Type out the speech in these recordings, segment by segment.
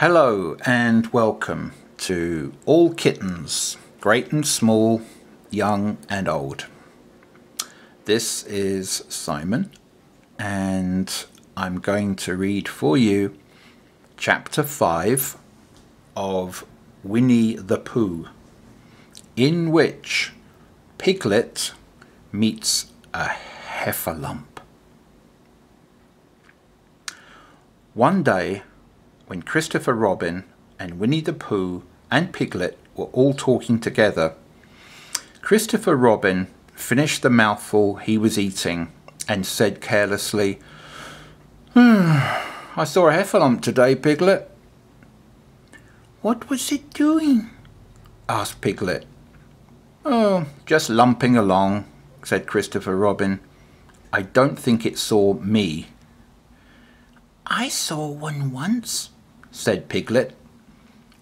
Hello and welcome to all kittens, great and small, young and old. This is Simon and I'm going to read for you chapter 5 of Winnie the Pooh, in which Piglet meets a heffalump. One day, when Christopher Robin and Winnie the Pooh and Piglet were all talking together, Christopher Robin finished the mouthful he was eating and said carelessly, I saw a heffalump today, Piglet." "What was it doing?" asked Piglet. "Oh, just lumping along," said Christopher Robin. "I don't think it saw me." "I saw one once," said Piglet.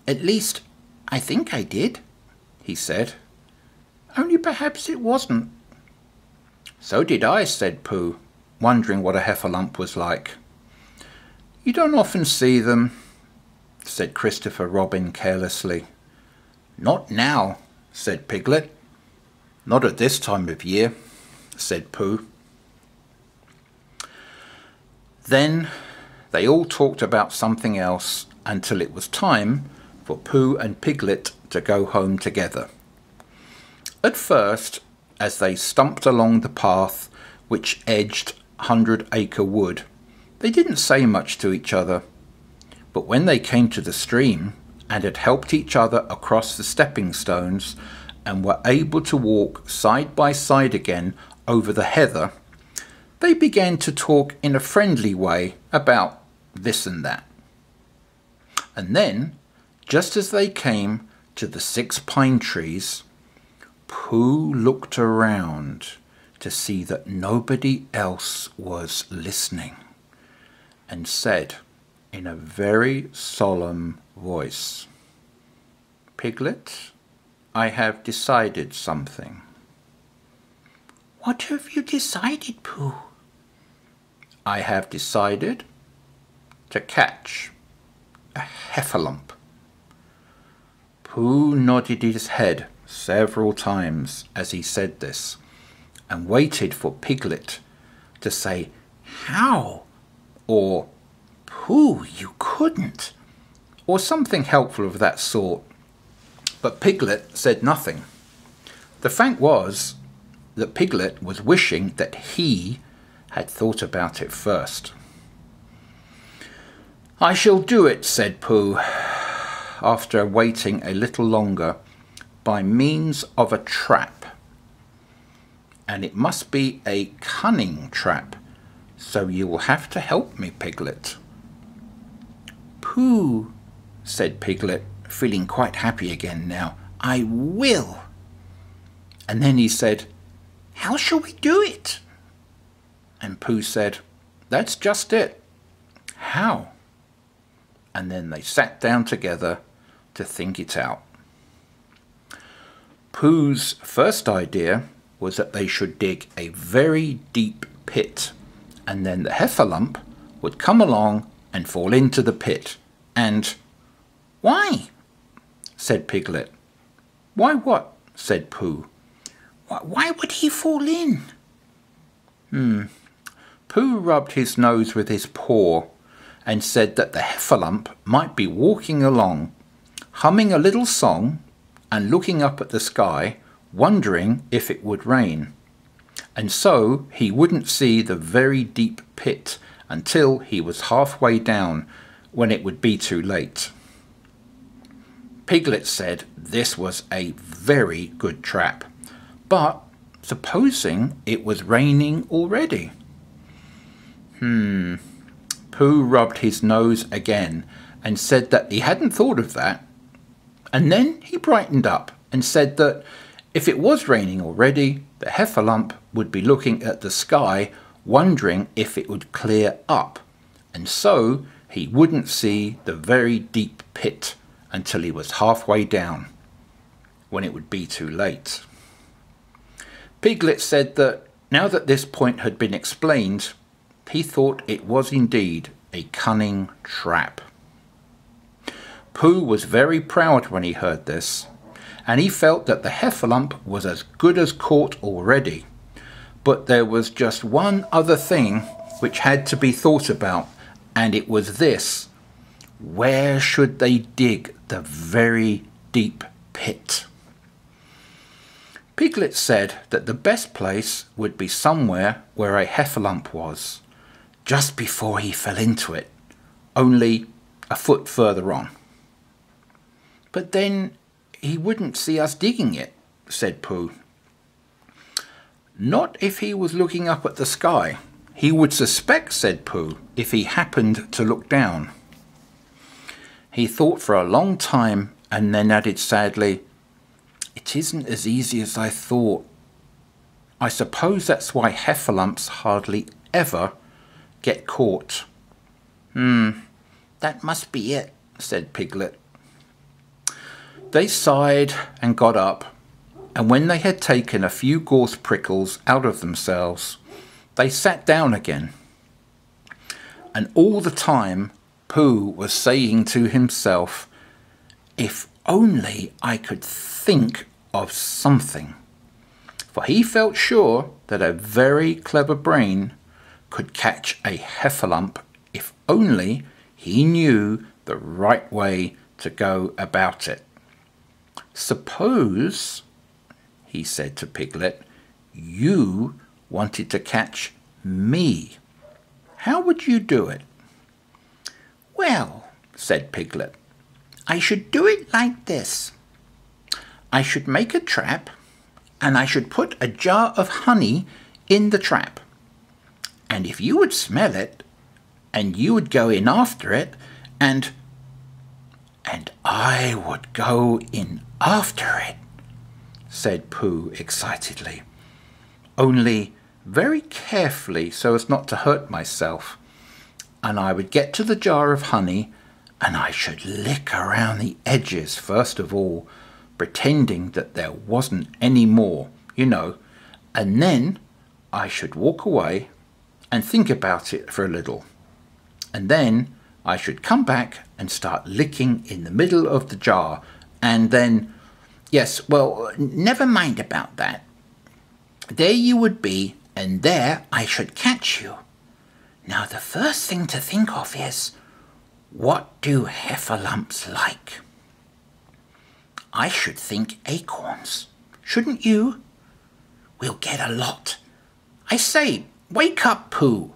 "At least, I think I did," he said. "Only perhaps it wasn't." "So did I," said Pooh, wondering what a heffalump was like. "You don't often see them," said Christopher Robin carelessly. "Not now," said Piglet. "Not at this time of year," said Pooh. Then they all talked about something else until it was time for Pooh and Piglet to go home together. At first, as they stumped along the path which edged 100-acre wood, they didn't say much to each other. But when they came to the stream and had helped each other across the stepping stones and were able to walk side by side again over the heather, they began to talk in a friendly way about this and that. And then, just as they came to the 6 pine trees, Pooh looked around to see that nobody else was listening and said in a very solemn voice, "Piglet, I have decided something." "What have you decided, Pooh?" "I have decided to catch a heffalump." Pooh nodded his head several times as he said this and waited for Piglet to say "How?" or "Pooh, you couldn't," or something helpful of that sort. But Piglet said nothing. The fact was that Piglet was wishing that he had thought about it first. "I shall do it," said Pooh, after waiting a little longer, "by means of a trap. And it must be a cunning trap, so you will have to help me, Piglet." "Pooh," said Piglet, feeling quite happy again now, "I will." And then he said, "How shall we do it?" And Pooh said, "That's just it. How?" And then they sat down together to think it out. Pooh's first idea was that they should dig a very deep pit, and then the heffalump would come along and fall into the pit. And "Why?" said Piglet. "Why what?" said Pooh. "Why would he fall in?" Pooh rubbed his nose with his paw and said that the heffalump might be walking along, humming a little song and looking up at the sky, wondering if it would rain. And so he wouldn't see the very deep pit until he was halfway down, when it would be too late. Piglet said this was a very good trap, but supposing it was raining already? Pooh rubbed his nose again and said that he hadn't thought of that. And then he brightened up and said that if it was raining already, the heffalump would be looking at the sky, wondering if it would clear up, and so he wouldn't see the very deep pit until he was halfway down, when it would be too late. Piglet said that now that this point had been explained, he thought it was indeed a cunning trap. Pooh was very proud when he heard this, and he felt that the heffalump was as good as caught already. But there was just one other thing which had to be thought about, and it was this: where should they dig the very deep pit? Piglet said that the best place would be somewhere where a heffalump was, just before he fell into it, only a foot further on. But then he wouldn't see us digging it, said Pooh. Not if he was looking up at the sky. He would suspect, said Pooh, if he happened to look down. He thought for a long time and then added sadly, "It isn't as easy as I thought. I suppose that's why heffalumps hardly ever get caught." That must be it, said Piglet. They sighed and got up, and when they had taken a few gorse prickles out of themselves, they sat down again. And all the time Pooh was saying to himself, "If only I could think of something," for he felt sure that a very clever brain could catch a heffalump if only he knew the right way to go about it. "Suppose," he said to Piglet, "you wanted to catch me. How would you do it?" "Well," said Piglet, "I should do it like this. I should make a trap, and I should put a jar of honey in the trap. And if you would smell it, and you would go in after it, and I would go in after it," said Pooh excitedly, "only very carefully so as not to hurt myself. And I would get to the jar of honey, and I should lick around the edges first of all, pretending that there wasn't any more, and then I should walk away and think about it for a little, and then I should come back and start licking in the middle of the jar, and then, yes, well, never mind about that. There you would be, and there I should catch you. Now the first thing to think of is, what do heffalumps like? I should think acorns, shouldn't you? We'll get a lot. I say, wake up, Pooh."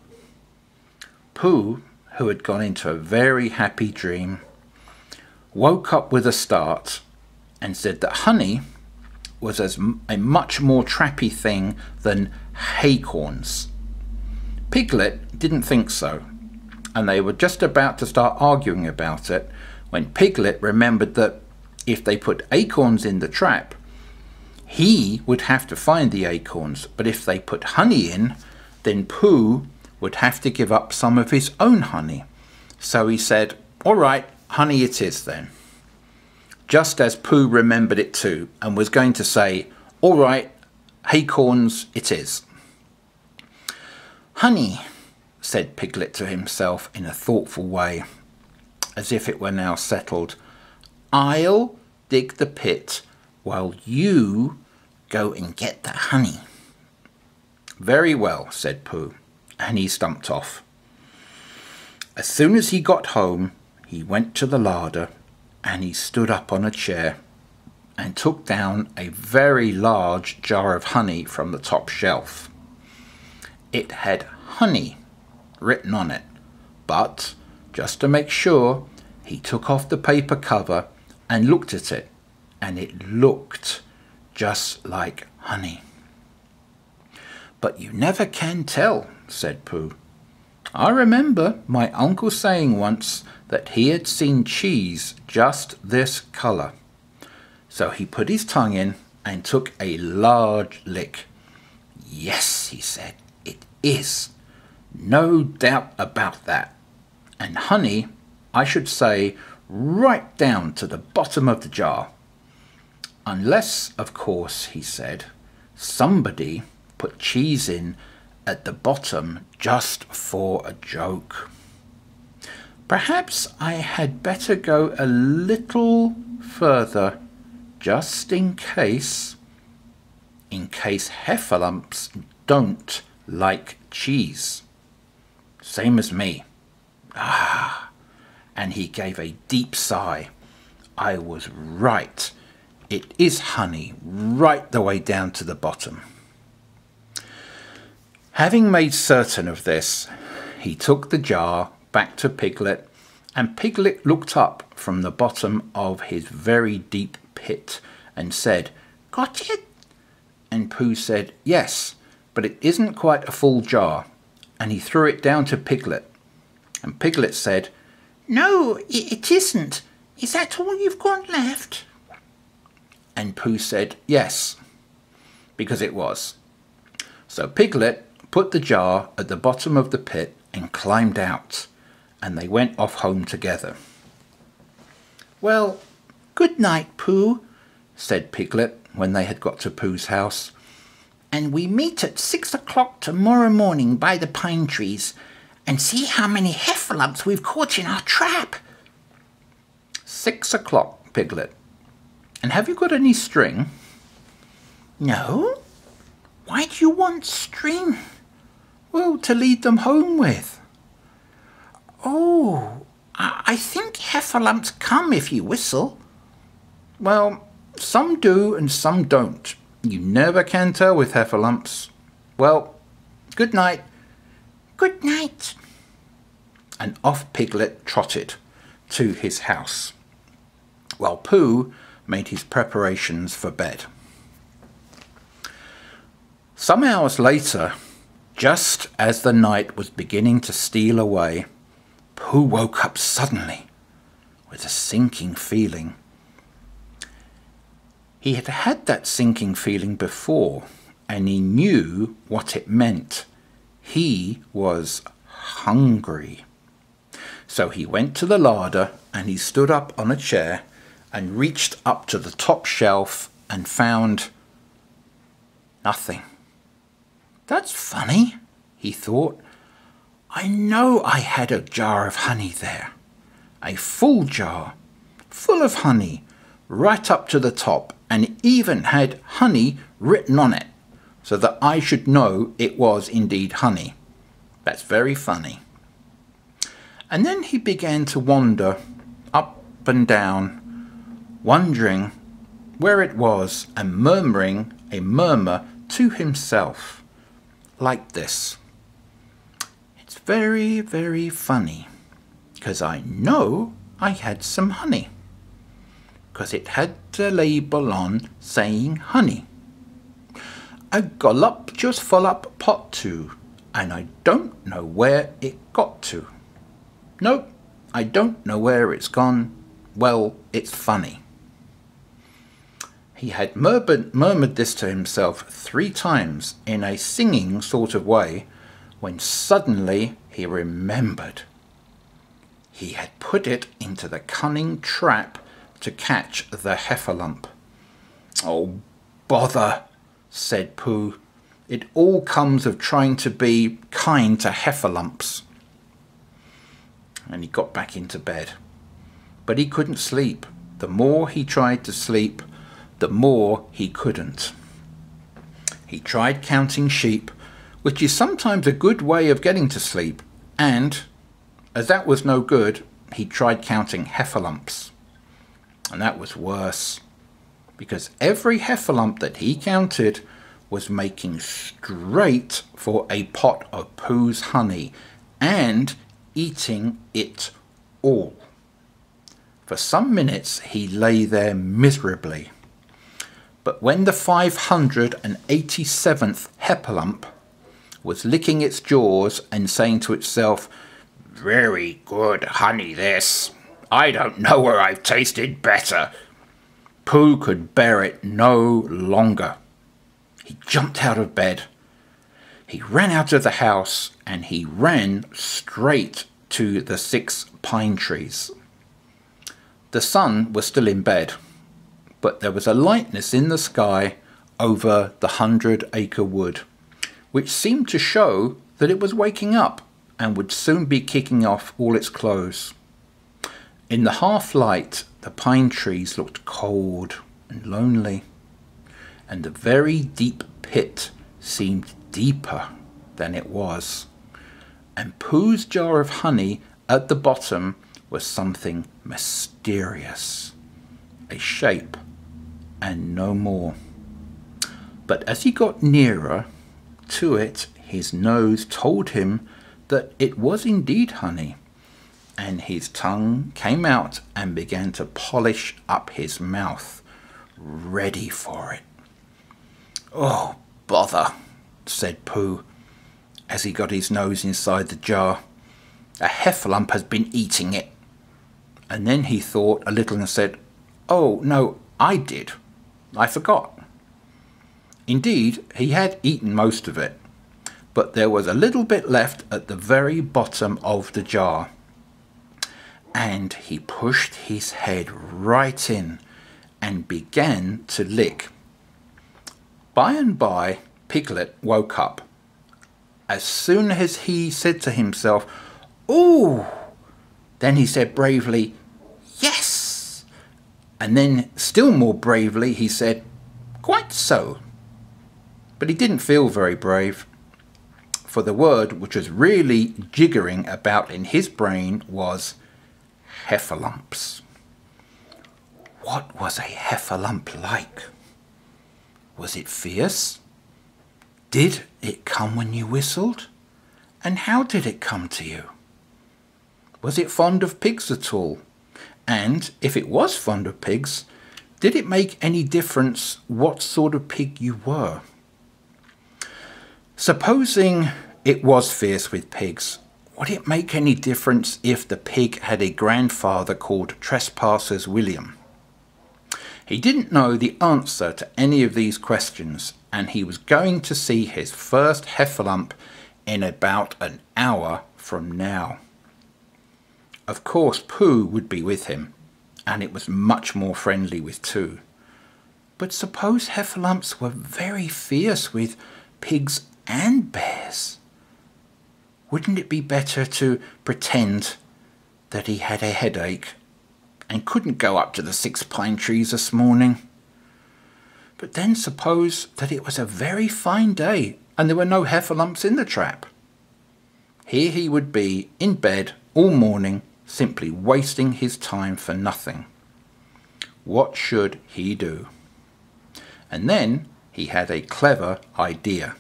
Pooh, who had gone into a very happy dream, woke up with a start and said that honey was a much more trappy thing than haycorns. Piglet didn't think so, and they were just about to start arguing about it when Piglet remembered that if they put acorns in the trap, he would have to find the acorns, but if they put honey in, then Pooh would have to give up some of his own honey. So he said, "All right, honey it is then." Just as Pooh remembered it too, and was going to say, "All right, haycorns it is." "Honey," said Piglet to himself in a thoughtful way, as if it were now settled, "I'll dig the pit while you go and get the honey." "Very well," said Pooh, and he stumped off. As soon as he got home, he went to the larder, and he stood up on a chair and took down a very large jar of honey from the top shelf. It had honey written on it, but just to make sure, he took off the paper cover and looked at it, and it looked just like honey. "But you never can tell," said Pooh. "I remember my uncle saying once that he had seen cheese just this colour." So he put his tongue in and took a large lick. "Yes," he said, "it is. No doubt about that. And honey, I should say, right down to the bottom of the jar. Unless, of course," he said, "somebody put cheese in at the bottom just for a joke." Perhaps I had better go a little further, just in case heffalumps don't like cheese. Same as me. Ah, and he gave a deep sigh. I was right. It is honey right the way down to the bottom. Having made certain of this, he took the jar back to Piglet, and Piglet looked up from the bottom of his very deep pit and said, "Got it?" And Pooh said, "Yes, but it isn't quite a full jar," and he threw it down to Piglet. And Piglet said, "No, it isn't. Is that all you've got left?" And Pooh said, "Yes," because it was. So Piglet put the jar at the bottom of the pit and climbed out, and they went off home together. "Well, good night, Pooh," said Piglet when they had got to Pooh's house. "And we meet at 6 o'clock tomorrow morning by the pine trees, and see how many heffalumps we've caught in our trap." 6 o'clock, Piglet. And have you got any string? No. Why do you want string? Well, to lead them home with. Oh, I think heffalumps come if you whistle. Well, some do and some don't. You never can tell with heffalumps. Well, good night. Good night. And off Piglet trotted to his house, while Pooh made his preparations for bed. Some hours later, just as the night was beginning to steal away, Pooh woke up suddenly with a sinking feeling. He had had that sinking feeling before, and he knew what it meant. He was hungry. So he went to the larder, and he stood up on a chair and reached up to the top shelf and found nothing. "That's funny," he thought. "I know I had a jar of honey there. A full jar, full of honey, right up to the top, and even had honey written on it, so that I should know it was indeed honey. That's very funny." And then he began to wander up and down, wondering where it was, and murmuring a murmur to himself, like this: "It's very, very funny, 'cause I know I had some honey, 'cause it had a label on saying honey. A voluptuous full up pot too, and I don't know where it got to. Nope, I don't know where it's gone. Well, it's funny." He had murmured this to himself 3 times in a singing sort of way, when suddenly he remembered. He had put it into the cunning trap to catch the heffalump. "Oh, bother," said Pooh. "It all comes of trying to be kind to heffalumps." And he got back into bed. But he couldn't sleep. The more he tried to sleep, the more he couldn't. He tried counting sheep, which is sometimes a good way of getting to sleep, and, as that was no good, he tried counting heffalumps. And that was worse, because every heffalump that he counted was making straight for a pot of Pooh's honey, and eating it all. For some minutes he lay there miserably. But when the 587th heffalump was licking its jaws and saying to itself, "Very good honey this. I don't know where I've tasted better," Pooh could bear it no longer. He jumped out of bed. He ran out of the house, and he ran straight to the 6 pine trees. The sun was still in bed, but there was a lightness in the sky over the 100-acre wood, which seemed to show that it was waking up and would soon be kicking off all its clothes. In the half-light, the pine trees looked cold and lonely, and the very deep pit seemed deeper than it was, and Pooh's jar of honey at the bottom was something mysterious, a shape and no more. But as he got nearer to it, his nose told him that it was indeed honey, and his tongue came out and began to polish up his mouth, ready for it. "Oh, bother," said Pooh, as he got his nose inside the jar. "A heffalump has been eating it." And then he thought a little and said, "Oh, no, I did. I forgot." Indeed, he had eaten most of it, but there was a little bit left at the very bottom of the jar. And he pushed his head right in and began to lick. By and by, Piglet woke up. As soon as he said to himself, "Ooh," then he said bravely, "Yes." And then still more bravely he said, "Quite so." But he didn't feel very brave, for the word which was really jiggering about in his brain was heffalumps. What was a heffalump like? Was it fierce? Did it come when you whistled? And how did it come to you? Was it fond of pigs at all? And if it was fond of pigs, did it make any difference what sort of pig you were? Supposing it was fierce with pigs, would it make any difference if the pig had a grandfather called Trespassers William? He didn't know the answer to any of these questions, and he was going to see his first heffalump in about an hour from now. Of course, Pooh would be with him, and it was much more friendly with two. But suppose heffalumps were very fierce with pigs and bears? Wouldn't it be better to pretend that he had a headache and couldn't go up to the 6 pine trees this morning? But then suppose that it was a very fine day and there were no heffalumps in the trap. Here he would be in bed all morning, simply wasting his time for nothing. What should he do? And then he had a clever idea.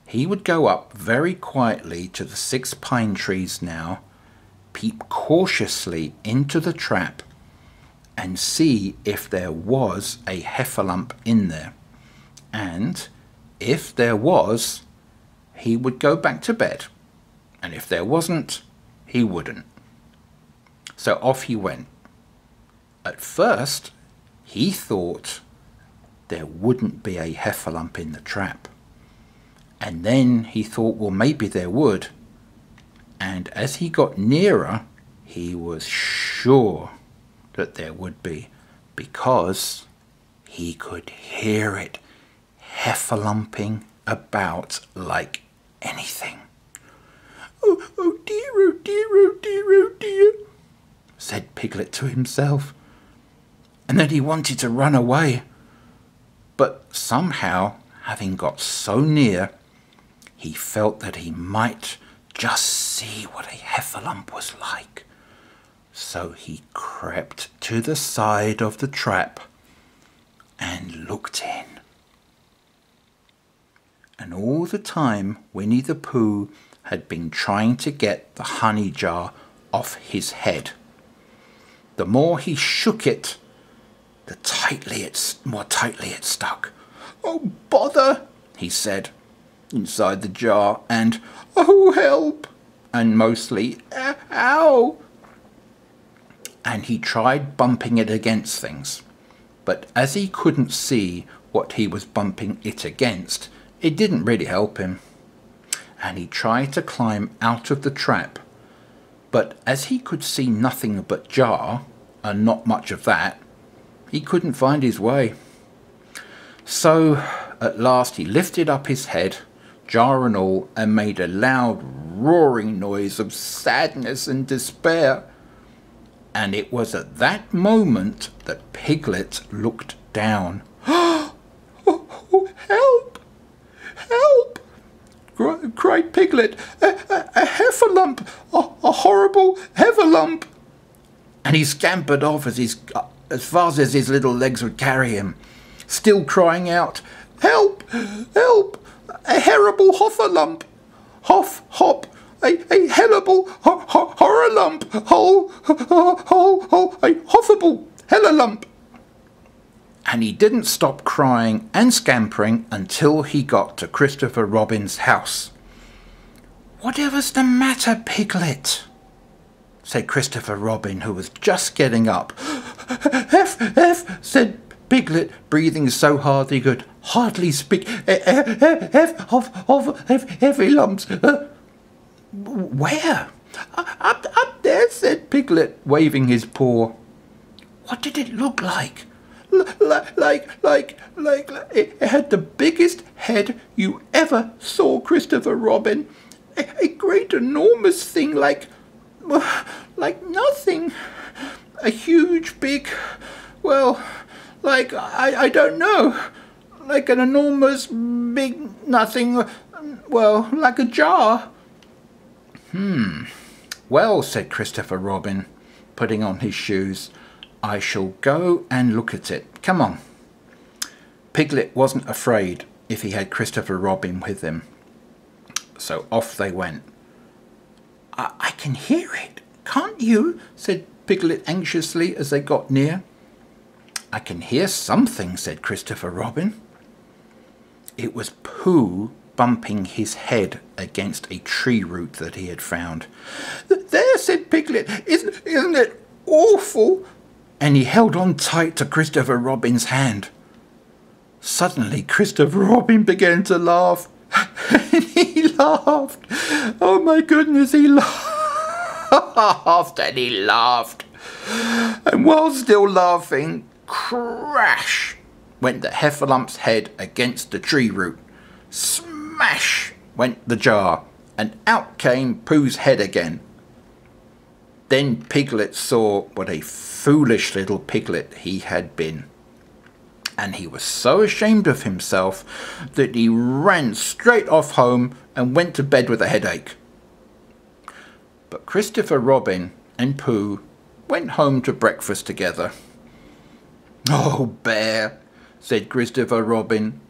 He would go up very quietly to the 6 pine trees now, peep cautiously into the trap, and see if there was a heffalump in there. And if there was, he would go back to bed. And if there wasn't, he wouldn't. So off he went. At first, he thought there wouldn't be a heffalump in the trap. And then he thought, well, maybe there would. And as he got nearer, he was sure that there would be, because he could hear it heffalumping about like anything. Oh dear, oh dear, oh dear, oh dear, said Piglet to himself. And then he wanted to run away. But somehow, having got so near, he felt that he might just see what a heffalump was like. So he crept to the side of the trap and looked in. And all the time Winnie the Pooh had been trying to get the honey jar off his head. The more he shook it, the more tightly it stuck. "Oh, bother," he said, inside the jar, and "Oh, help," and mostly "Ow." And he tried bumping it against things, but as he couldn't see what he was bumping it against, it didn't really help him. And he tried to climb out of the trap, but as he could see nothing but jar, and not much of that, he couldn't find his way. So at last he lifted up his head, jar and all, and made a loud roaring noise of sadness and despair. And it was at that moment that Piglet looked down. Oh, help! Help! Cried Piglet. A heifer lump! A horrible heifer lump! And he scampered off as fast as his little legs would carry him, still crying out, Help! Help! A horrible heifer lump! Hoff, hop! A hellable horror lump! Hole! A hoffable hella lump! And he didn't stop crying and scampering until he got to Christopher Robin's house. "Whatever's the matter, Piglet?" said Christopher Robin, who was just getting up. F, said Piglet, breathing so hard he could hardly speak. Heavy lumps. Where? Up there, said Piglet, waving his paw. What did it look like? Like it had the biggest head you ever saw, Christopher Robin. A great enormous thing like nothing. A huge big, well, like, I don't know, like an enormous big nothing, well, like a jar. Well, said Christopher Robin, putting on his shoes, I shall go and look at it. Come on. Piglet wasn't afraid if he had Christopher Robin with him. So off they went. I can hear it, can't you? Said Piglet anxiously as they got near. I can hear something, said Christopher Robin. It was Pooh bumping his head against a tree root that he had found. There, said Piglet, isn't it awful? And he held on tight to Christopher Robin's hand. Suddenly Christopher Robin began to laugh. And he laughed. Oh my goodness, he laughed and he laughed. And while still laughing, crash went the heiferlump's head against the tree root. Smash went the jar, and out came Pooh's head again. Then Piglet saw what a foolish little piglet he had been, and he was so ashamed of himself that he ran straight off home and went to bed with a headache. But Christopher Robin and Pooh went home to breakfast together. "Oh, Bear," said Christopher Robin,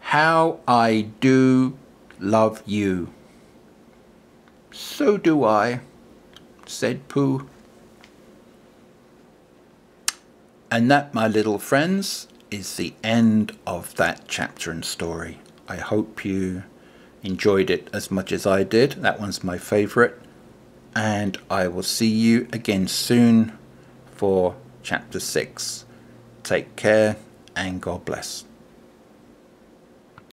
"how I do love you." "So do I," said Pooh. And that, my little friends, is the end of that chapter and story. I hope you enjoyed it as much as I did. That one's my favourite. And I will see you again soon for chapter 6. Take care and God bless.